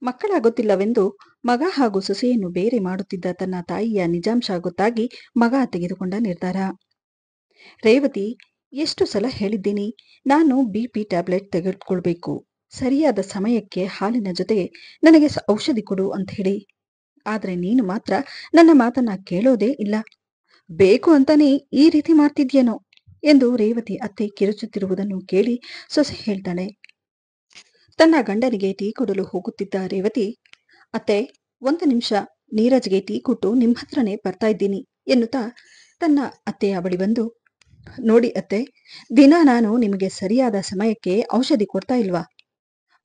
ಮಕ್ಕಳಾಗುತ್ತಿಲ್ಲವೆಂದು ಮಗ ಹಾಗೂ ಸೊಸೆಯನ್ನು ಬೇರೆ ಮಾಡುತ್ತಿದ್ದ ತನ್ನ ತಾಯಿಯ ನಿಜಾಂಶ ಗೊತ್ತಾಗಿ ಮಗ ತೆಗೆದುಕೊಂಡ ನಿರ್ಧಾರ. ರೇವತಿ, ಎಷ್ಟು ಸಲ ಹೇಳಿದ್ದೀನಿ, ನಾನು BP ಟ್ಯಾಬ್ಲೆಟ್ ತೆಗೆದುಕೊಳ್ಬೇಕು, ಸರಿಯಾದ ಸಮಯಕ್ಕೆ ಹಾಲಿನ ಜೊತೆ ನನಗೆ ಔಷಧಿ ಕೊಡು ಅಂತ ಹೇಳಿ. ಆದ್ರೆ ನೀನು ಮಾತ್ರ ನನ್ನ ಮಾತನ್ನ ಕೇಳೋದೇ ಇಲ್ಲ. ಬೇಕು ಅಂತಾನೆ ಈ ರೀತಿ ಮಾಡ್ತಿದ್ಯೇನೋ ಎಂದು ರೇವತಿ ಅತ್ತೆ ಕಿರುಚುತ್ತಿರುವುದನ್ನು ಕೇಳಿ ಸೊಸೆ ಹೇಳ್ತಾಳೆ. ತನ್ನ ಗಂಡನಿಗೆ ಟೀ ಕೊಡಲು ಹೋಗುತ್ತಿದ್ದ ರೇವತಿ, ಅತ್ತೆ, 1 ನಿಮಿಷ, ನೀರಜ್ಗೆ ಟೀ ಕೊಟ್ಟು ನಿಮ್ಮ ಹತ್ರನೇ ಬರ್ತಾ ಇದ್ದೀನಿ ಎನ್ನುತ್ತಾ ತನ್ನ ಅತ್ತೆಯ ಬಳಿ ಬಂದು, ನೋಡಿ ಅತ್ತೆ, ದಿನ ನಾನು ನಿಮಗೆ ಸರಿಯಾದ ಸಮಯಕ್ಕೆ ಔಷಧಿ ಕೊಡ್ತಾ ಇಲ್ವಾ?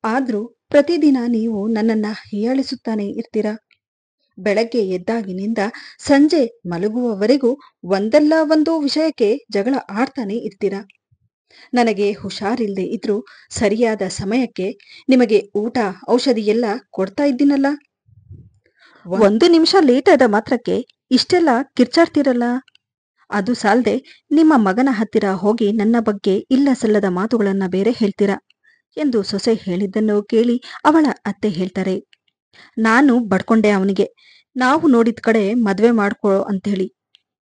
ಆದ್ರೂ ಪ್ರತಿದಿನ ನೀವು ನನ್ನನ್ನ ಹೀಯಾಳಿಸುತ್ತಾನೆ ಇರ್ತೀರಾ. ಬೆಳಗ್ಗೆ ಎದ್ದಾಗಿನಿಂದ ಸಂಜೆ ಮಲಗುವವರೆಗೂ ಒಂದಲ್ಲ ಒಂದು ವಿಷಯಕ್ಕೆ ಜಗಳ ಆಡ್ತಾನೆ ಇರ್ತೀರಾ. ನನಗೆ ಹುಷಾರಿಲ್ಲದೆ ಇದ್ರೂ ಸರಿಯಾದ ಸಮಯಕ್ಕೆ ನಿಮಗೆ ಊಟ ಔಷಧಿ ಎಲ್ಲ ಕೊಡ್ತಾ ಇದ್ದೀನಲ್ಲ. 1 ನಿಮಿಷ ಲೇಟ್ ಆದ ಮಾತ್ರಕ್ಕೆ ಇಷ್ಟೆಲ್ಲ ಕಿರ್ಚಾಡ್ತಿರಲ್ಲ. ಅದು ಸಾಲದೆ ನಿಮ್ಮ ಮಗನ ಹತ್ತಿರ ಹೋಗಿ ನನ್ನ ಬಗ್ಗೆ ಇಲ್ಲ ಸಲ್ಲದ ಮಾತುಗಳನ್ನ ಬೇರೆ ಹೇಳ್ತೀರಾ ಎಂದು ಸೊಸೆ ಹೇಳಿದ್ದನ್ನು ಕೇಳಿ ಅವಳ ಅತ್ತೆ ಹೇಳ್ತಾರೆ, ನಾನು ಬಡ್ಕೊಂಡೆ ಅವನಿಗೆ, ನಾವು ನೋಡಿದ ಕಡೆ ಮದ್ವೆ ಮಾಡ್ಕೊ ಅಂತೇಳಿ.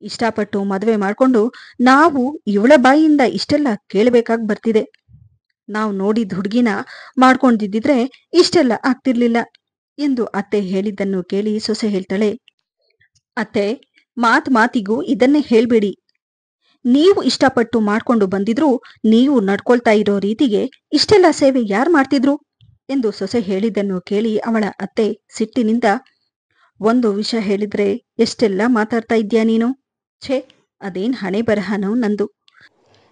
ಇಷ್ಟಪಟ್ಟು ಮದುವೆ ಮಾಡ್ಕೊಂಡು ನಾವು ಇವಳ ಬಾಯಿಯಿಂದ ಇಷ್ಟೆಲ್ಲ ಕೇಳಬೇಕಾಗಿ ಬರ್ತಿದೆ. ನಾವು ನೋಡಿದ ಹುಡುಗಿನ ಮಾಡ್ಕೊಂಡಿದ್ದಿದ್ರೆ ಇಷ್ಟೆಲ್ಲ ಆಗ್ತಿರ್ಲಿಲ್ಲ ಎಂದು ಅತ್ತೆ ಹೇಳಿದ್ದನ್ನು ಕೇಳಿ ಸೊಸೆ ಹೇಳ್ತಾಳೆ, ಅತ್ತೆ, ಮಾತಿಗೂ ಇದನ್ನೇ ಹೇಳ್ಬೇಡಿ. ನೀವು ಇಷ್ಟಪಟ್ಟು ಮಾಡ್ಕೊಂಡು ಬಂದಿದ್ರು ನೀವು ನಡ್ಕೊಳ್ತಾ ಇರೋ ರೀತಿಗೆ ಇಷ್ಟೆಲ್ಲ ಸೇವೆ ಯಾರು ಮಾಡ್ತಿದ್ರು ಎಂದು ಸೊಸೆ ಹೇಳಿದ್ದನ್ನು ಕೇಳಿ ಅವಳ ಅತ್ತೆ ಸಿಟ್ಟಿನಿಂದ, ಒಂದು ವಿಷಯ ಹೇಳಿದ್ರೆ ಎಷ್ಟೆಲ್ಲ ಮಾತಾಡ್ತಾ ಇದ್ಯಾ ನೀನು? ಛೇ, ಅದೇನ್ ಹಣೆ ಬರಹನೋ ನಂದು.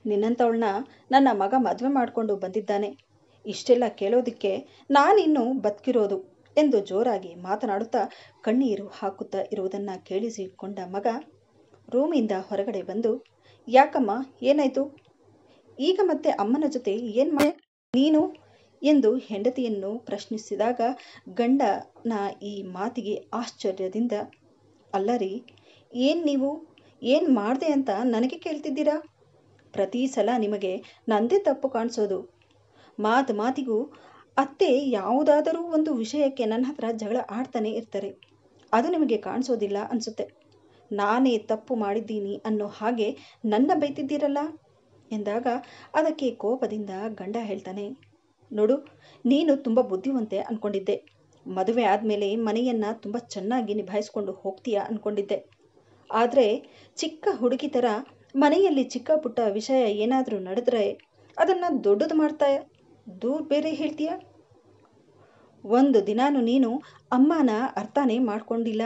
ನಿನ್ನಂತವಳನ್ನ ನನ್ನ ಮಗ ಮದುವೆ ಮಾಡ್ಕೊಂಡು ಬಂದಿದ್ದಾನೆ. ಇಷ್ಟೆಲ್ಲ ಕೇಳೋದಿಕ್ಕೆ ನಾನಿನ್ನು ಬದುಕಿರೋದು ಎಂದು ಜೋರಾಗಿ ಮಾತನಾಡುತ್ತಾ ಕಣ್ಣೀರು ಹಾಕುತ್ತಾ ಇರುವುದನ್ನ ಕೇಳಿಸಿಕೊಂಡ ಮಗ ರೂಮಿಂದ ಹೊರಗಡೆ ಬಂದು, ಯಾಕಮ್ಮ, ಏನಾಯ್ತು? ಈಗ ಮತ್ತೆ ಅಮ್ಮನ ಜೊತೆ ಏನ್ ನೀನು ಎಂದು ಹೆಂಡತಿಯನ್ನು ಪ್ರಶ್ನಿಸಿದಾಗ ಗಂಡನ ಈ ಮಾತಿಗೆ ಆಶ್ಚರ್ಯದಿಂದ, ಅಲ್ಲರಿ, ನೀವು ಏನ್ ಮಾಡ್ದೆ ಅಂತ ನನಗೆ ಕೇಳ್ತಿದ್ದೀರಾ? ಪ್ರತಿ ಸಲ ನಿಮಗೆ ನಂದೇ ತಪ್ಪು ಕಾಣಿಸೋದು. ಮಾತಿಗೂ ಅತ್ತೆ ಯಾವುದಾದರೂ ಒಂದು ವಿಷಯಕ್ಕೆ ನನ್ನ ಹತ್ರ ಜಗಳ ಆಡ್ತಾನೆ ಇರ್ತಾರೆ. ಅದು ನಿಮಗೆ ಕಾಣಿಸೋದಿಲ್ಲ ಅನ್ಸುತ್ತೆ. ನಾನೇ ತಪ್ಪು ಮಾಡಿದ್ದೀನಿ ಅನ್ನೋ ಹಾಗೆ ನನ್ನ ಬೈತಿದ್ದೀರಲ್ಲ ಎಂದಾಗ ಅದಕ್ಕೆ ಕೋಪದಿಂದ ಗಂಡ ಹೇಳ್ತಾನೆ, ನೋಡು, ನೀನು ತುಂಬ ಬುದ್ಧಿವಂತೆ ಅನ್ಕೊಂಡಿದ್ದೆ. ಮದುವೆ ಆದಮೇಲೆ ಮನೆಯನ್ನ ತುಂಬ ಚೆನ್ನಾಗಿ ನಿಭಾಯಿಸ್ಕೊಂಡು ಹೋಗ್ತೀಯಾ ಅನ್ಕೊಂಡಿದ್ದೆ. ಆದರೆ ಚಿಕ್ಕ ಹುಡುಗಿ ಥರ ಮನೆಯಲ್ಲಿ ಚಿಕ್ಕ ಪುಟ್ಟ ವಿಷಯ ಏನಾದರೂ ನಡೆದ್ರೆ ಅದನ್ನ ದೊಡ್ಡದು ಮಾಡ್ತಾ ದೂರ ಬೇರೆ ಹೇಳ್ತೀಯ. ಒಂದು ದಿನಾನು ನೀನು ಅಮ್ಮನ ಅರ್ಥನೇ ಮಾಡ್ಕೊಂಡಿಲ್ಲ.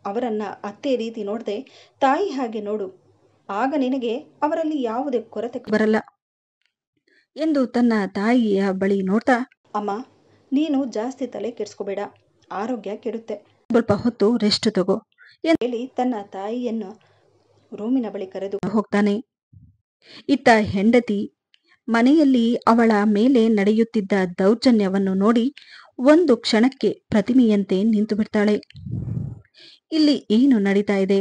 ಅವರನ್ನ ಅತ್ತೆ ರೀತಿ ನೋಡದೆ ತಾಯಿ ಹಾಗೆ ನೋಡು, ಆಗ ನಿನಗೆ ಅವರಲ್ಲಿ ಯಾವುದೇ ಕೊರತೆ ಬರಲ್ಲ ಎಂದು ತನ್ನ ತಾಯಿಯ ಬಳಿ ನೋಡ್ತಾ, ಅಮ್ಮ, ನೀನು ಜಾಸ್ತಿ ತಲೆ ಕೆಡಿಸ್ಕೋಬೇಡ, ಆರೋಗ್ಯ ಕೆಡುತ್ತೆ, ಸ್ವಲ್ಪ ಹೊತ್ತು ರೆಸ್ಟ್ ತಗೋ ಎಂದು ಹೇಳಿ ತನ್ನ ತಾಯಿಯನ್ನು ರೂಮಿನ ಬಳಿ ಕರೆದು ಹೋಗ್ತಾನೆ. ಇತ್ತ ಹೆಂಡತಿ ಮನೆಯಲ್ಲಿ ಅವಳ ಮೇಲೆ ನಡೆಯುತ್ತಿದ್ದ ದೌರ್ಜನ್ಯವನ್ನು ನೋಡಿ ಒಂದು ಕ್ಷಣಕ್ಕೆ ಪ್ರತಿಮೆಯಂತೆ ನಿಂತು ಬಿಡ್ತಾಳೆ. ಇಲ್ಲಿ ಏನು ನಡೀತಾ ಇದೆ?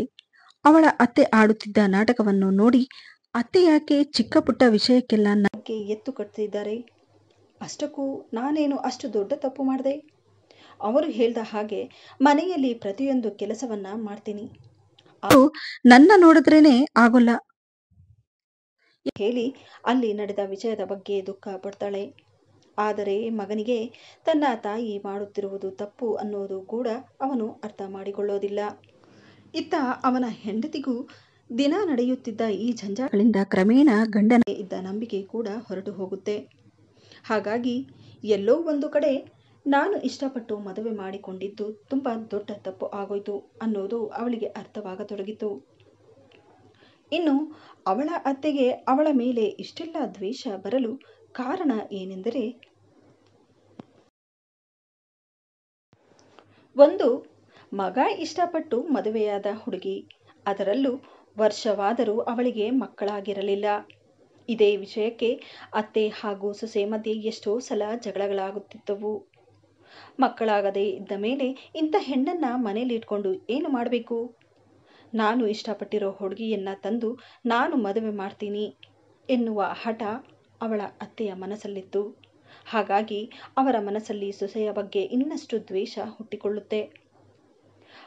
ಅವಳ ಅತ್ತೆ ಆಡುತ್ತಿದ್ದ ನಾಟಕವನ್ನು ನೋಡಿ ಅತ್ತೆ ಯಾಕೆ ಚಿಕ್ಕ ಪುಟ್ಟ ವಿಷಯಕ್ಕೆಲ್ಲ ನನಗೆ ಎತ್ತು ಕಟ್ತಿದ್ದಾರೆ? ಅಷ್ಟಕ್ಕೂ ನಾನೇನು ಅಷ್ಟು ದೊಡ್ಡ ತಪ್ಪು ಮಾಡಿದೆ? ಅವರು ಹೇಳ್ದ ಹಾಗೆ ಮನೆಯಲ್ಲಿ ಪ್ರತಿಯೊಂದು ಕೆಲಸವನ್ನ ಮಾಡ್ತೀನಿ, ಅದು ನನ್ನ ನೋಡಿದ್ರೇನೆ ಆಗೋಲ್ಲ ಹೇಳಿ ಅಲ್ಲಿ ನಡೆದ ವಿಷಯದ ಬಗ್ಗೆ ದುಃಖ ಪಡ್ತಾಳೆ. ಆದರೆ ಮಗನಿಗೆ ತನ್ನ ತಾಯಿ ಮಾಡುತ್ತಿರುವುದು ತಪ್ಪು ಅನ್ನೋದು ಕೂಡ ಅವನು ಅರ್ಥ ಮಾಡಿಕೊಳ್ಳೋದಿಲ್ಲ. ಇತ್ತ ಅವನ ಹೆಂಡತಿಗೂ ದಿನ ನಡೆಯುತ್ತಿದ್ದ ಈ ಜಂಜಾಟಗಳಿಂದ ಕ್ರಮೇಣ ಗಂಡನ ಇದ್ದ ನಂಬಿಕೆ ಕೂಡ ಹೊರಟು ಹೋಗುತ್ತೆ. ಹಾಗಾಗಿ ಎಲ್ಲೋ ಒಂದು ಕಡೆ ನಾನು ಇಷ್ಟಪಟ್ಟು ಮದುವೆ ಮಾಡಿಕೊಂಡಿದ್ದು ತುಂಬಾ ದೊಡ್ಡ ತಪ್ಪು ಆಗೋಯ್ತು ಅನ್ನೋದು ಅವಳಿಗೆ ಅರ್ಥವಾಗತೊಡಗಿತು. ಇನ್ನು ಅವಳ ಅತ್ತೆಗೆ ಅವಳ ಮೇಲೆ ಇಷ್ಟೆಲ್ಲ ದ್ವೇಷ ಬರಲು ಕಾರಣ ಏನೆಂದರೆ, ಒಂದು, ಮಗ ಇಷ್ಟಪಟ್ಟು ಮದುವೆಯಾದ ಹುಡುಗಿ, ಅದರಲ್ಲೂ ವರ್ಷವಾದರೂ ಅವಳಿಗೆ ಮಕ್ಕಳಾಗಿರಲಿಲ್ಲ. ಇದೇ ವಿಷಯಕ್ಕೆ ಅತ್ತೆ ಹಾಗೂ ಸೊಸೆ ಮಧ್ಯೆ ಎಷ್ಟೋ ಸಲ ಜಗಳಗಳಾಗುತ್ತಿದ್ದವು. ಮಕ್ಕಳಾಗದೇ ಇದ್ದ ಮೇಲೆ ಇಂಥ ಹೆಣ್ಣನ್ನ ಮನೇಲಿ ಇಟ್ಕೊಂಡು ಏನು ಮಾಡಬೇಕು? ನಾನು ಇಷ್ಟಪಟ್ಟಿರೋ ಹುಡುಗಿಯನ್ನ ತಂದು ನಾನು ಮದುವೆ ಮಾಡ್ತೀನಿ ಎನ್ನುವ ಹಠ ಅವಳ ಅತ್ತೆಯ ಮನಸ್ಸಲ್ಲಿತ್ತು. ಹಾಗಾಗಿ ಅವರ ಮನಸ್ಸಲ್ಲಿ ಸೊಸೆಯ ಬಗ್ಗೆ ಇನ್ನಷ್ಟು ದ್ವೇಷ ಹುಟ್ಟಿಕೊಳ್ಳುತ್ತೆ.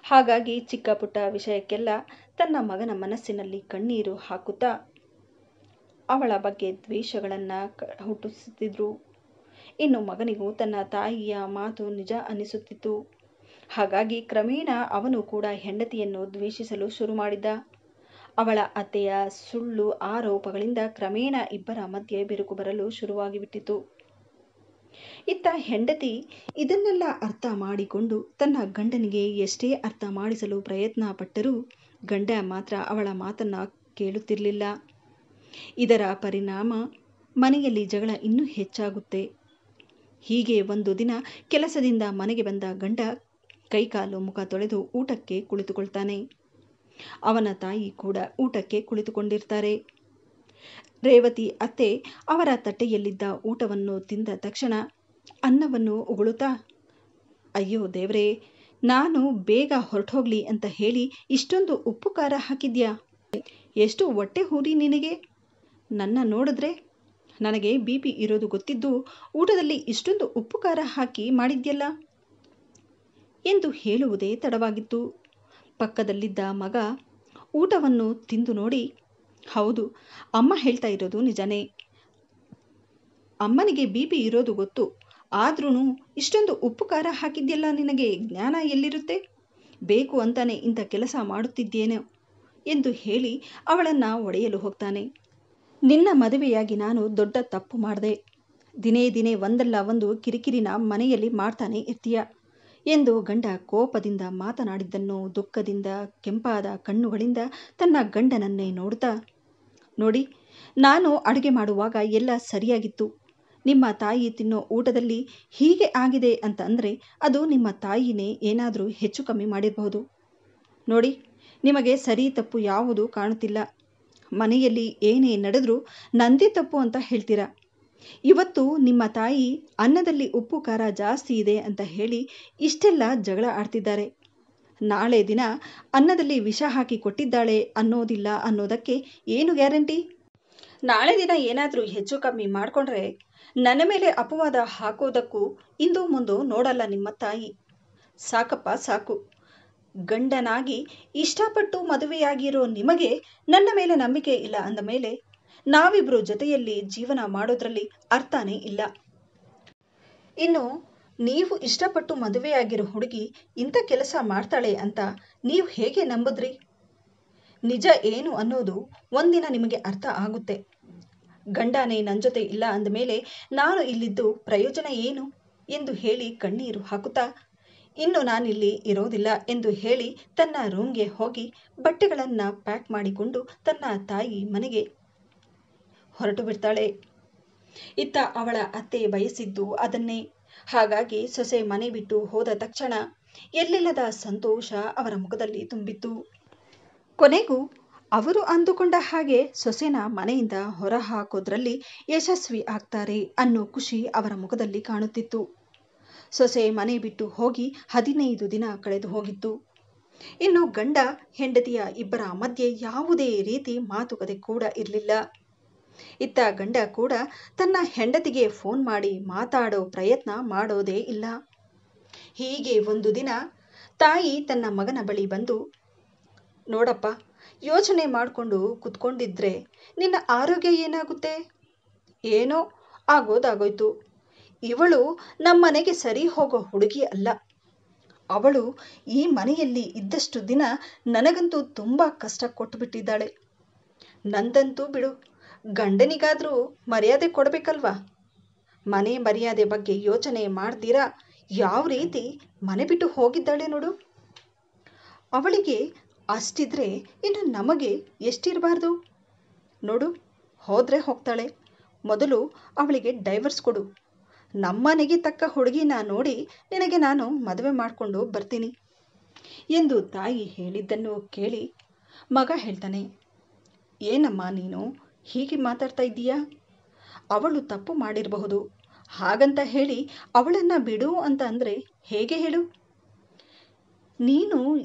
ಹಾಗಾಗಿ ಚಿಕ್ಕ ಪುಟ್ಟ ವಿಷಯಕ್ಕೆಲ್ಲ ತನ್ನ ಮಗನ ಮನಸ್ಸಿನಲ್ಲಿ ಕಣ್ಣೀರು ಹಾಕುತ್ತಾ ಅವಳ ಬಗ್ಗೆ ದ್ವೇಷಗಳನ್ನು ಹುಟ್ಟಿಸುತ್ತಿದ್ರು. ಇನ್ನು ಮಗನಿಗೂ ತನ್ನ ತಾಯಿಯ ಮಾತು ನಿಜ ಅನಿಸುತ್ತಿತ್ತು. ಹಾಗಾಗಿ ಕ್ರಮೇಣ ಅವನು ಕೂಡ ಹೆಂಡತಿಯನ್ನು ದ್ವೇಷಿಸಲು ಶುರು ಮಾಡಿದ. ಅವಳ ಅತ್ತೆಯ ಸುಳ್ಳು ಆರೋಪಗಳಿಂದ ಕ್ರಮೇಣ ಇಬ್ಬರ ಮಧ್ಯೆ ಬಿರುಕು ಬರಲು ಶುರುವಾಗಿಬಿಟ್ಟಿತು. ಇತ್ತ ಹೆಂಡತಿ ಇದನ್ನೆಲ್ಲ ಅರ್ಥ ಮಾಡಿಕೊಂಡು ತನ್ನ ಗಂಡನಿಗೆ ಎಷ್ಟೇ ಅರ್ಥ ಮಾಡಿಸಲು ಪ್ರಯತ್ನ ಪಟ್ಟರೂ ಗಂಡ ಮಾತ್ರ ಅವಳ ಮಾತನ್ನ ಕೇಳುತ್ತಿರಲಿಲ್ಲ. ಇದರ ಪರಿಣಾಮ ಮನೆಯಲ್ಲಿ ಜಗಳ ಇನ್ನೂ ಹೆಚ್ಚಾಗುತ್ತೆ. ಹೀಗೆ ಒಂದು ದಿನ ಕೆಲಸದಿಂದ ಮನೆಗೆ ಬಂದ ಗಂಡ ಕೈಕಾಲು ಮುಖ ತೊಳೆದು ಊಟಕ್ಕೆ ಕುಳಿತುಕೊಳ್ತಾನೆ. ಅವನ ತಾಯಿ ಕೂಡ ಊಟಕ್ಕೆ ಕುಳಿತುಕೊಂಡಿರ್ತಾರೆ. ರೇವತಿ ಅತ್ತೆ ಅವರ ತಟ್ಟೆಯಲ್ಲಿದ್ದ ಊಟವನ್ನು ತಿಂದ ತಕ್ಷಣ ಅನ್ನವನ್ನು ಉಗುಳುತ್ತಾ, ಅಯ್ಯೋ ದೇವ್ರೇ, ನಾನು ಬೇಗ ಹೊರಟೋಗ್ಲಿ ಅಂತ ಹೇಳಿ ಇಷ್ಟೊಂದು ಉಪ್ಪು ಖಾರ ಹಾಕಿದ್ಯಾ? ಎಷ್ಟು ಹೊಟ್ಟೆ ಊರಿ ನಿನಗೆ? ನನ್ನ ನೋಡಿದ್ರೆ ನನಗೆ BP ಇರೋದು ಗೊತ್ತಿದ್ದು ಊಟದಲ್ಲಿ ಇಷ್ಟೊಂದು ಉಪ್ಪು ಖಾರ ಹಾಕಿ ಮಾಡಿದ್ಯಲ್ಲ ಎಂದು ಹೇಳುವುದೇ ತಡವಾಗಿತ್ತು. ಪಕ್ಕದಲ್ಲಿದ್ದ ಮಗ ಊಟವನ್ನು ತಿಂದು ನೋಡಿ, ಹೌದು, ಅಮ್ಮ ಹೇಳ್ತಾ ಇರೋದು ನಿಜನೇ. ಅಮ್ಮನಿಗೆ BP ಇರೋದು ಗೊತ್ತು, ಆದ್ರೂ ಇಷ್ಟೊಂದು ಉಪ್ಪು ಖಾರ ಹಾಕಿದ್ಯಲ್ಲ, ನಿನಗೆ ಜ್ಞಾನ ಎಲ್ಲಿರುತ್ತೆ? ಬೇಕು ಅಂತಾನೆ ಇಂಥ ಕೆಲಸ ಮಾಡುತ್ತಿದ್ದೇನೋ ಎಂದು ಹೇಳಿ ಅವಳನ್ನು ಒಡೆಯಲು ಹೋಗ್ತಾನೆ. ನಿನ್ನ ಮದುವೆಯಾಗಿ ನಾನು ದೊಡ್ಡ ತಪ್ಪು ಮಾಡಿದೆ. ದಿನೇ ದಿನೇ ಒಂದಲ್ಲ ಒಂದು ಕಿರಿಕಿರಿನ ಮನೆಯಲ್ಲಿ ಮಾಡ್ತಾನೆ ಇರ್ತೀಯ ಎಂದು ಗಂಡ ಕೋಪದಿಂದ ಮಾತನಾಡಿದ್ದನ್ನು ದುಃಖದಿಂದ ಕೆಂಪಾದ ಕಣ್ಣುಗಳಿಂದ ತನ್ನ ಗಂಡನನ್ನೇ ನೋಡುತ್ತಾ, ನೋಡಿ, ನಾನು ಅಡುಗೆ ಮಾಡುವಾಗ ಎಲ್ಲ ಸರಿಯಾಗಿತ್ತು. ನಿಮ್ಮ ತಾಯಿ ತಿನ್ನೋ ಊಟದಲ್ಲಿ ಹೀಗೆ ಆಗಿದೆ ಅಂತ ಅಂದರೆ ಅದು ನಿಮ್ಮ ತಾಯಿನೇ ಏನಾದರೂ ಹೆಚ್ಚು ಕಮ್ಮಿ ಮಾಡಿರಬಹುದು. ನೋಡಿ, ನಿಮಗೆ ಸರಿ ತಪ್ಪು ಯಾವುದೂ ಕಾಣುತ್ತಿಲ್ಲ. ಮನೆಯಲ್ಲಿ ಏನೇ ನಡೆದ್ರೂ ನಂದೇ ತಪ್ಪು ಅಂತ ಹೇಳ್ತೀರಾ. ಇವತ್ತು ನಿಮ್ಮ ತಾಯಿ ಅನ್ನದಲ್ಲಿ ಉಪ್ಪು ಖಾರ ಜಾಸ್ತಿ ಇದೆ ಅಂತ ಹೇಳಿ ಇಷ್ಟೆಲ್ಲ ಜಗಳ ಆಡ್ತಿದ್ದಾರೆ. ನಾಳೆ ದಿನ ಅನ್ನದಲ್ಲಿ ವಿಷ ಹಾಕಿ ಕೊಟ್ಟಿದ್ದಾಳೆ ಅನ್ನೋದಿಲ್ಲ ಅನ್ನೋದಕ್ಕೆ ಏನು ಗ್ಯಾರಂಟಿ? ನಾಳೆ ದಿನ ಏನಾದರೂ ಹೆಚ್ಚು ಕಮ್ಮಿ ಮಾಡಿಕೊಂಡ್ರೆ ನನ್ನ ಮೇಲೆ ಅಪವಾದ ಹಾಕೋದಕ್ಕೂ ಇಂದು ಮುಂದೆ ನೋಡಲ್ಲ ನಿಮ್ಮ ತಾಯಿ. ಸಾಕಪ್ಪ ಸಾಕು. ಗಂಡನಾಗಿ ಇಷ್ಟಪಟ್ಟು ಮದುವೆಯಾಗಿರೋ ನಿಮಗೆ ನನ್ನ ಮೇಲೆ ನಂಬಿಕೆ ಇಲ್ಲ ಅಂದ ಮೇಲೆ ನಾವಿಬ್ರು ಜೊತೆಯಲ್ಲಿ ಜೀವನ ಮಾಡೋದ್ರಲ್ಲಿ ಅರ್ಥನೇ ಇಲ್ಲ. ಇನ್ನು ನೀವು ಇಷ್ಟಪಟ್ಟು ಮದುವೆಯಾಗಿರೋ ಹುಡುಗಿ ಇಂಥ ಕೆಲಸ ಮಾಡ್ತಾಳೆ ಅಂತ ನೀವು ಹೇಗೆ ನಂಬಿದ್ರಿ? ನಿಜ ಏನು ಅನ್ನೋದು ಒಂದಿನ ನಿಮಗೆ ಅರ್ಥ ಆಗುತ್ತೆ. ಗಂಡನೇ ನನ್ನ ಜೊತೆ ಇಲ್ಲ ಅಂದಮೇಲೆ ನಾನು ಇಲ್ಲಿದ್ದು ಪ್ರಯೋಜನ ಏನು ಎಂದು ಹೇಳಿ ಕಣ್ಣೀರು ಹಾಕುತ್ತಾ, ಇನ್ನು ನಾನಿಲ್ಲಿ ಇರೋದಿಲ್ಲ ಎಂದು ಹೇಳಿ ತನ್ನ ರೂಮ್ಗೆ ಹೋಗಿ ಬಟ್ಟೆಗಳನ್ನು ಪ್ಯಾಕ್ ಮಾಡಿಕೊಂಡು ತನ್ನ ತಾಯಿ ಮನೆಗೆ ಹೊರಟು ಬಿಡ್ತಾಳೆ. ಇತ್ತ ಅವಳ ಅತ್ತೆ ಬಯಸಿದ್ದು ಅದನ್ನೇ. ಹಾಗಾಗಿ ಸೊಸೆ ಮನೆ ಬಿಟ್ಟು ಹೋದ ತಕ್ಷಣ ಎಲ್ಲಿಲ್ಲದ ಸಂತೋಷ ಅವರ ಮುಖದಲ್ಲಿ ತುಂಬಿತ್ತು. ಕೊನೆಗೂ ಅವರು ಅಂದುಕೊಂಡ ಹಾಗೆ ಸೊಸೆನ ಮನೆಯಿಂದ ಹೊರ ಹಾಕೋದ್ರಲ್ಲಿ ಯಶಸ್ವಿ ಆಗ್ತಾರೆ ಅನ್ನೋ ಖುಷಿ ಅವರ ಮುಖದಲ್ಲಿ ಕಾಣುತ್ತಿತ್ತು. ಸೊಸೆ ಮನೆ ಬಿಟ್ಟು ಹೋಗಿ 15 ದಿನ ಕಳೆದು ಹೋಗಿತ್ತು. ಇನ್ನು ಗಂಡ ಹೆಂಡತಿಯ ಇಬ್ಬರ ಮಧ್ಯೆ ಯಾವುದೇ ರೀತಿ ಮಾತುಕತೆ ಕೂಡ ಇರಲಿಲ್ಲ. ಇತ್ತ ಗಂಡ ಕೂಡ ತನ್ನ ಹೆಂಡತಿಗೆ ಫೋನ್ ಮಾಡಿ ಮಾತಾಡೋ ಪ್ರಯತ್ನ ಮಾಡೋದೇ ಇಲ್ಲ. ಹೀಗೆ ಒಂದು ದಿನ ತಾಯಿ ತನ್ನ ಮಗನ ಬಳಿ ಬಂದು, ನೋಡಪ್ಪ, ಯೋಚನೆ ಮಾಡಿಕೊಂಡು ಕುತ್ಕೊಂಡಿದ್ರೆ ನಿನ್ನ ಆರೋಗ್ಯ ಏನಾಗುತ್ತೆ? ಏನೋ ಆಗೋದಾಗೋಯ್ತು. ಇವಳು ನಮ್ಮನೆಗೆ ಸರಿ ಹೋಗೋ ಹುಡುಗಿ ಅಲ್ಲ. ಅವಳು ಈ ಮನೆಯಲ್ಲಿ ಇದ್ದಷ್ಟು ದಿನ ನನಗಂತೂ ತುಂಬ ಕಷ್ಟ ಕೊಟ್ಟುಬಿಟ್ಟಿದ್ದಾಳೆ. ನಂದಂತೂ ಬಿಡು, ಗಂಡನಿಗಾದರೂ ಮರ್ಯಾದೆ ಕೊಡಬೇಕಲ್ವಾ? ಮನೆ ಮರ್ಯಾದೆ ಬಗ್ಗೆ ಯೋಚನೆ ಮಾಡ್ತೀರಾ ಯಾವ ರೀತಿ ಮನೆ ಬಿಟ್ಟು ಹೋಗಿದ್ದಾಳೆ ನೋಡು. ಅವಳಿಗೆ ಅಷ್ಟಿದ್ರೆ ಇನ್ನು ನಮಗೆ ಎಷ್ಟಿರಬಾರ್ದು ನೋಡು. ಹೋದರೆ ಹೋಗ್ತಾಳೆ, ಮೊದಲು ಅವಳಿಗೆ ಡೈವರ್ಸ್ ಕೊಡು. ನಮ್ಮನೆಗೆ ತಕ್ಕ ಹುಡುಗಿನ ನೋಡಿ ನಿನಗೆ ನಾನು ಮದುವೆ ಮಾಡಿಕೊಂಡು ಬರ್ತೀನಿ ಎಂದು ತಾಯಿ ಹೇಳಿದ್ದನ್ನು ಕೇಳಿ ಮಗ ಹೇಳ್ತಾನೆ, ಏನಮ್ಮ ನೀನು ಹೀಗೆ ಮಾತಾಡ್ತಾ ಇದ್ದೀಯಾ? ಅವಳು ತಪ್ಪು ಮಾಡಿರಬಹುದು, ಹಾಗಂತ ಹೇಳಿ ಅವಳನ್ನು ಬಿಡು ಅಂತ ಅಂದರೆ ಹೇಗೆ ಹೇಳು? ನೀನು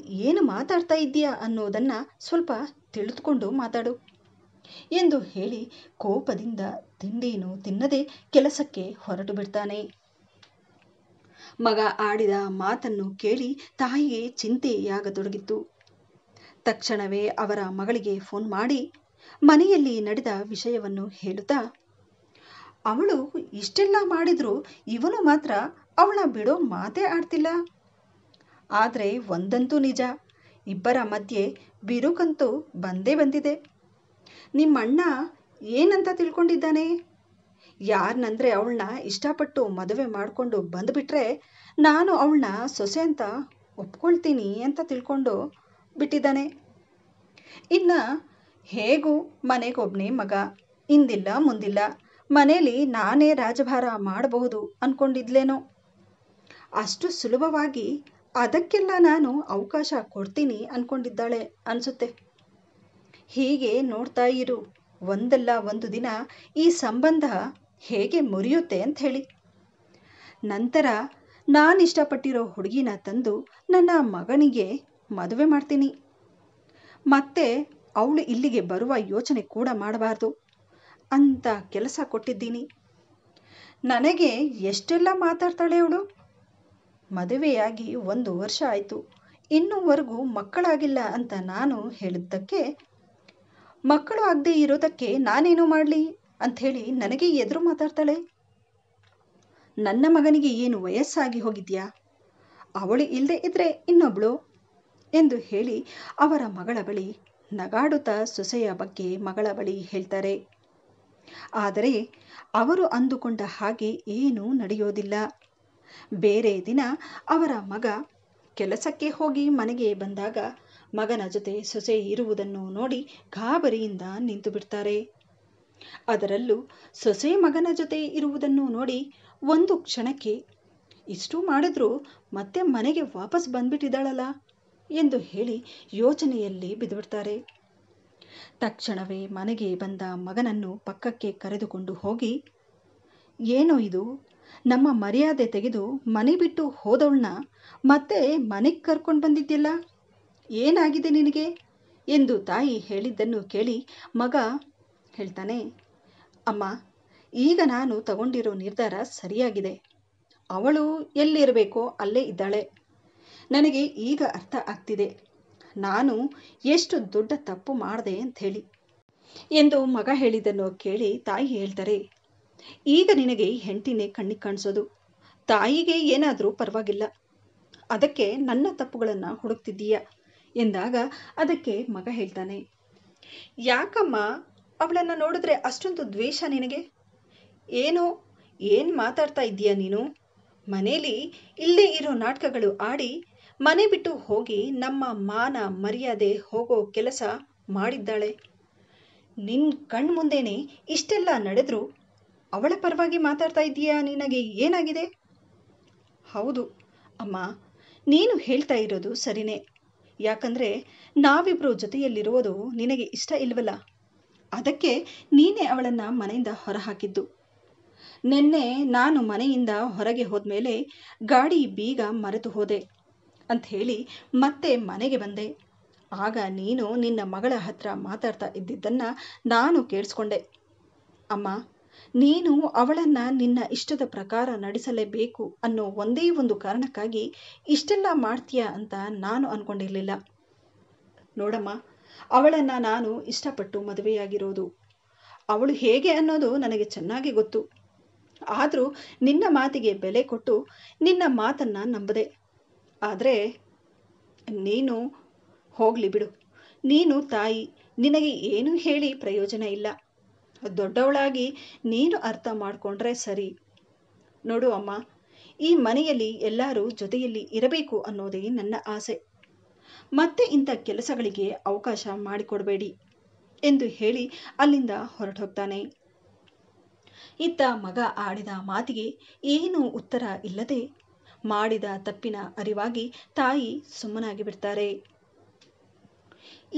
ಏನು ಮಾತಾಡ್ತಾ ಇದ್ದೀಯಾ ಅನ್ನೋದನ್ನು ಸ್ವಲ್ಪ ತಿಳಿದುಕೊಂಡು ಮಾತಾಡು. ಎಂದು ಹೇಳಿ ಕೋಪದಿಂದ ತಿಂಡಿಯನ್ನು ತಿನ್ನದೆ ಕೆಲಸಕ್ಕೆ ಹೊರಟು ಬಿಡ್ತಾನೆ. ಮಗ ಆಡಿದ ಮಾತನ್ನು ಕೇಳಿ ತಾಯಿಗೆ ಚಿಂತೆಯಾಗತೊಡಗಿತ್ತು. ತಕ್ಷಣವೇ ಅವರ ಮಗಳಿಗೆ ಫೋನ್ ಮಾಡಿ ಮನೆಯಲ್ಲಿ ನಡೆದ ವಿಷಯವನ್ನು ಹೇಳುತ್ತಾ, ಅವಳು ಇಷ್ಟೆಲ್ಲ ಮಾಡಿದ್ರು ಇವನು ಮಾತ್ರ ಅವಳ ಬಿಡೋ ಮಾತೇ ಆಡ್ತಿಲ್ಲ. ಆದರೆ ಒಂದಂತೂ ನಿಜ, ಇಬ್ಬರ ಮಧ್ಯೆ ಬಿರುಕಂತೂ ಬಂದೇ ಬಂದಿದೆ. ನಿಮ್ಮಣ್ಣ ಏನಂತ ತಿಳ್ಕೊಂಡಿದ್ದಾನೆ? ಯಾರನ್ನಂದ್ರೆ ಅವಳನ್ನ ಇಷ್ಟಪಟ್ಟು ಮದುವೆ ಮಾಡಿಕೊಂಡು ಬಂದುಬಿಟ್ರೆ ನಾನು ಅವಳನ್ನ ಸೊಸೆ ಅಂತ ಒಪ್ಕೊಳ್ತೀನಿ ಅಂತ ತಿಳ್ಕೊಂಡು ಬಿಟ್ಟಿದ್ದಾನೆ. ಇನ್ನು ಹೇಗೂ ಮನೆಗೊಬ್ಬನೇ ಮಗ, ಇಂದಿಲ್ಲ ಮುಂದಿಲ್ಲ ಮನೇಲಿ ನಾನೇ ರಾಜಭಾರ ಮಾಡಬಹುದು ಅಂದ್ಕೊಂಡಿದ್ಲೇನೋ. ಅಷ್ಟು ಸುಲಭವಾಗಿ ಅದಕ್ಕೆಲ್ಲ ನಾನು ಅವಕಾಶ ಕೊಡ್ತೀನಿ ಅಂದ್ಕೊಂಡಿದ್ದಾಳೆ ಅನಿಸುತ್ತೆ. ಹೀಗೆ ನೋಡ್ತಾ ಇರು, ಒಂದಲ್ಲ ಒಂದು ದಿನ ಈ ಸಂಬಂಧ ಹೇಗೆ ಮುರಿಯುತ್ತೆ ಅಂತ ಹೇಳಿ. ನಂತರ ನಾನು ಇಷ್ಟಪಟ್ಟಿರೋ ಹುಡುಗಿನ ತಂದು ನನ್ನ ಮಗನಿಗೆ ಮದುವೆ ಮಾಡ್ತೀನಿ. ಮತ್ತೆ ಅವಳು ಇಲ್ಲಿಗೆ ಬರುವ ಯೋಚನೆ ಕೂಡ ಮಾಡಬಾರ್ದು ಅಂತ ಕೆಲಸ ಕೊಟ್ಟಿದ್ದೀನಿ. ನನಗೆ ಎಷ್ಟೆಲ್ಲ ಮಾತಾಡ್ತಾಳೆ ಅವಳು. ಮದುವೆಯಾಗಿ 1 ವರ್ಷ ಆಯಿತು, ಇನ್ನೂವರೆಗೂ ಮಕ್ಕಳಾಗಿಲ್ಲ ಅಂತ ನಾನು ಹೇಳಿದ್ದಕ್ಕೆ, ಮಕ್ಕಳು ಆಗದೆ ಇರೋದಕ್ಕೆ ನಾನೇನು ಮಾಡಲಿ ಅಂಥೇಳಿ ನನಗೆ ಎದುರು ಮಾತಾಡ್ತಾಳೆ. ನನ್ನ ಮಗನಿಗೆ ಏನು ವಯಸ್ಸಾಗಿ ಹೋಗಿದ್ಯಾ? ಅವಳು ಇಲ್ಲದೆ ಇದ್ರೆ ಇನ್ನೊಬ್ಳು ಎಂದು ಹೇಳಿ ಅವರ ಮಗಳ ಬಳಿ ನಗಾಡುತ್ತಾ ಸೊಸೆಯ ಬಗ್ಗೆ ಮಗಳ ಬಳಿ ಹೇಳ್ತಾರೆ. ಆದರೆ ಅವರು ಅಂದುಕೊಂಡ ಹಾಗೆ ಏನೂ ನಡೆಯೋದಿಲ್ಲ. ಬೇರೆ ದಿನ ಅವರ ಮಗ ಕೆಲಸಕ್ಕೆ ಹೋಗಿ ಮನೆಗೆ ಬಂದಾಗ ಮಗನ ಜೊತೆ ಸೊಸೆ ಇರುವುದನ್ನು ನೋಡಿ ಗಾಬರಿಯಿಂದ ನಿಂತು ಬಿಡ್ತಾರೆ. ಅದರಲ್ಲೂ ಸೊಸೆ ಮಗನ ಜೊತೆ ಇರುವುದನ್ನು ನೋಡಿ ಒಂದು ಕ್ಷಣಕ್ಕೆ ಇಷ್ಟು ಮಾಡಿದ್ರೂ ಮತ್ತೆ ಮನೆಗೆ ವಾಪಸ್ ಬಂದ್ಬಿಟ್ಟಿದ್ದಾಳಲ್ಲ ಎಂದು ಹೇಳಿ ಯೋಚನೆಯಲ್ಲಿ ಬಿದ್ದುಬಿಡ್ತಾರೆ. ತಕ್ಷಣವೇ ಮನೆಗೆ ಬಂದ ಮಗನನ್ನು ಪಕ್ಕಕ್ಕೆ ಕರೆದುಕೊಂಡು ಹೋಗಿ, ಏನೋ ಇದು, ನಮ್ಮ ಮರ್ಯಾದೆ ತೆಗೆದು ಮನೆ ಬಿಟ್ಟು ಹೋದವಳನ್ನ ಮತ್ತೆ ಮನೆಗೆ ಕರ್ಕೊಂಡು ಬಂದಿದ್ಯಲ್ಲ, ಏನಾಗಿದೆ ನಿನಗೆ ಎಂದು ತಾಯಿ ಹೇಳಿದ್ದನ್ನು ಕೇಳಿ ಮಗ ಹೇಳ್ತಾನೆ, ಅಮ್ಮ, ಈಗ ನಾನು ತಗೊಂಡಿರೋ ನಿರ್ಧಾರ ಸರಿಯಾಗಿದೆ. ಅವಳು ಎಲ್ಲಿರಬೇಕೋ ಅಲ್ಲೇ ಇದ್ದಾಳೆ. ನನಗೆ ಈಗ ಅರ್ಥ ಆಗ್ತಿದೆ ನಾನು ಎಷ್ಟು ದೊಡ್ಡ ತಪ್ಪು ಮಾಡಿದೆ ಅಂಥೇಳಿ ಎಂದು ಮಗ ಹೇಳಿದ್ದನ್ನು ಕೇಳಿ ತಾಯಿ ಹೇಳ್ತಾರೆ, ಈಗ ನಿನಗೆ ಹೆಂಡತಿನೇ ಕಣ್ಣಿಗೆ ಕಾಣಿಸೋದು. ತಾಯಿಗೆ ಏನಾದರೂ ಪರವಾಗಿಲ್ಲ, ಅದಕ್ಕೆ ನನ್ನ ತಪ್ಪುಗಳನ್ನು ಹುಡುಕ್ತಿದ್ದೀಯ ಎಂದಾಗ ಅದಕ್ಕೆ ಮಗ ಹೇಳ್ತಾನೆ, ಯಾಕಮ್ಮ ಅವಳನ್ನು ನೋಡಿದ್ರೆ ಅಷ್ಟೊಂದು ದ್ವೇಷ ನಿನಗೆ? ಏನು ಮಾತಾಡ್ತಾ ಇದ್ದೀಯ ನೀನು? ಮನೇಲಿ ಇಲ್ಲೇ ಇರೋ ನಾಟಕಗಳು ಆಡಿ ಮನೆ ಬಿಟ್ಟು ಹೋಗಿ ನಮ್ಮ ಮಾನ ಮರ್ಯಾದೆ ಹೋಗೋ ಕೆಲಸ ಮಾಡಿದ್ದಾಳೆ. ನಿನ್ನ ಕಣ್ಮುಂದೆನೇ ಇಷ್ಟೆಲ್ಲ ನಡೆದ್ರು ಅವಳ ಪರವಾಗಿ ಮಾತಾಡ್ತಾ ಇದ್ದೀಯಾ? ನಿನಗೆ ಏನಾಗಿದೆ? ಹೌದು ಅಮ್ಮ, ನೀನು ಹೇಳ್ತಾ ಇರೋದು ಸರಿನೇ. ಯಾಕಂದರೆ ನಾವಿಬ್ಬರು ಜೊತೆಯಲ್ಲಿರುವುದು ನಿನಗೆ ಇಷ್ಟ ಇಲ್ವಲ್ಲ, ಅದಕ್ಕೆ ನೀನೇ ಅವಳನ್ನು ಮನೆಯಿಂದ ಹೊರಹಾಕಿದ್ದು. ನಿನ್ನೆ ನಾನು ಮನೆಯಿಂದ ಹೊರಗೆ ಹೋದ್ಮೇಲೆ ಗಾಡಿ ಬೀಗ ಮರೆತು ಹೋದೆ ಅಂಥೇಳಿ ಮತ್ತೆ ಮನೆಗೆ ಬಂದೆ. ಆಗ ನೀನು ನಿನ್ನ ಮಗಳ ಹತ್ರ ಮಾತಾಡ್ತಾ ಇದ್ದಿದ್ದನ್ನು ನಾನು ಕೇಳಿಸ್ಕೊಂಡೆ. ಅಮ್ಮ, ನೀನು ಅವಳನ್ನು ನಿನ್ನ ಇಷ್ಟದ ಪ್ರಕಾರ ನಡೆಸಲೇಬೇಕು ಅನ್ನೋ ಒಂದೇ ಒಂದು ಕಾರಣಕ್ಕಾಗಿ ಇಷ್ಟೆಲ್ಲ ಮಾಡ್ತೀಯ ಅಂತ ನಾನು ಅಂದ್ಕೊಂಡಿರಲಿಲ್ಲ. ನೋಡಮ್ಮ, ಅವಳನ್ನು ನಾನು ಇಷ್ಟಪಟ್ಟು ಮದುವೆಯಾಗಿರೋದು. ಅವಳು ಹೇಗೆ ಅನ್ನೋದು ನನಗೆ ಚೆನ್ನಾಗಿ ಗೊತ್ತು. ಆದರೂ ನಿನ್ನ ಮಾತಿಗೆ ಬೆಲೆ ಕೊಟ್ಟು ನಿನ್ನ ಮಾತನ್ನು ನಂಬದೆ. ಆದರೆ ನೀನು ಹೋಗಲಿ ಬಿಡು, ನೀನು ತಾಯಿ, ನಿನಗೆ ಏನು ಹೇಳಿ ಪ್ರಯೋಜನ ಇಲ್ಲ. ದೊಡ್ಡವಳಾಗಿ ನೀನು ಅರ್ಥ ಮಾಡಿಕೊಂಡ್ರೆ ಸರಿ. ನೋಡು ಅಮ್ಮ, ಈ ಮನೆಯಲ್ಲಿ ಎಲ್ಲರೂ ಜೊತೆಯಲ್ಲಿ ಇರಬೇಕು ಅನ್ನೋದೇ ನನ್ನ ಆಸೆ. ಮತ್ತೆ ಇಂಥ ಕೆಲಸಗಳಿಗೆ ಅವಕಾಶ ಮಾಡಿಕೊಡಬೇಡಿ ಎಂದು ಹೇಳಿ ಅಲ್ಲಿಂದ ಹೊರಟು ಹೋಗ್ತಾನೆ. ಇತ್ತ ಮಗ ಆಡಿದ ಮಾತಿಗೆ ಏನೂ ಉತ್ತರ ಇಲ್ಲದೆ ಮಾಡಿದ ತಪ್ಪಿನ ಅರಿವಾಗಿ ತಾಯಿ ಸುಮ್ಮನಾಗಿ ಬಿಡ್ತಾರೆ.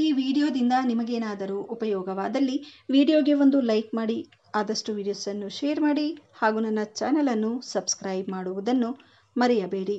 ಈ ವಿಡಿಯೋದಿಂದ ನಿಮಗೇನಾದರೂ ಉಪಯೋಗವಾದಲ್ಲಿ ವಿಡಿಯೋಗೆ ಒಂದು ಲೈಕ್ ಮಾಡಿ, ಆದಷ್ಟು ವಿಡಿಯೋಸನ್ನು ಶೇರ್ ಮಾಡಿ ಹಾಗೂ ನನ್ನ ಚಾನಲನ್ನು ಸಬ್ಸ್ಕ್ರೈಬ್ ಮಾಡುವುದನ್ನು ಮರೆಯಬೇಡಿ.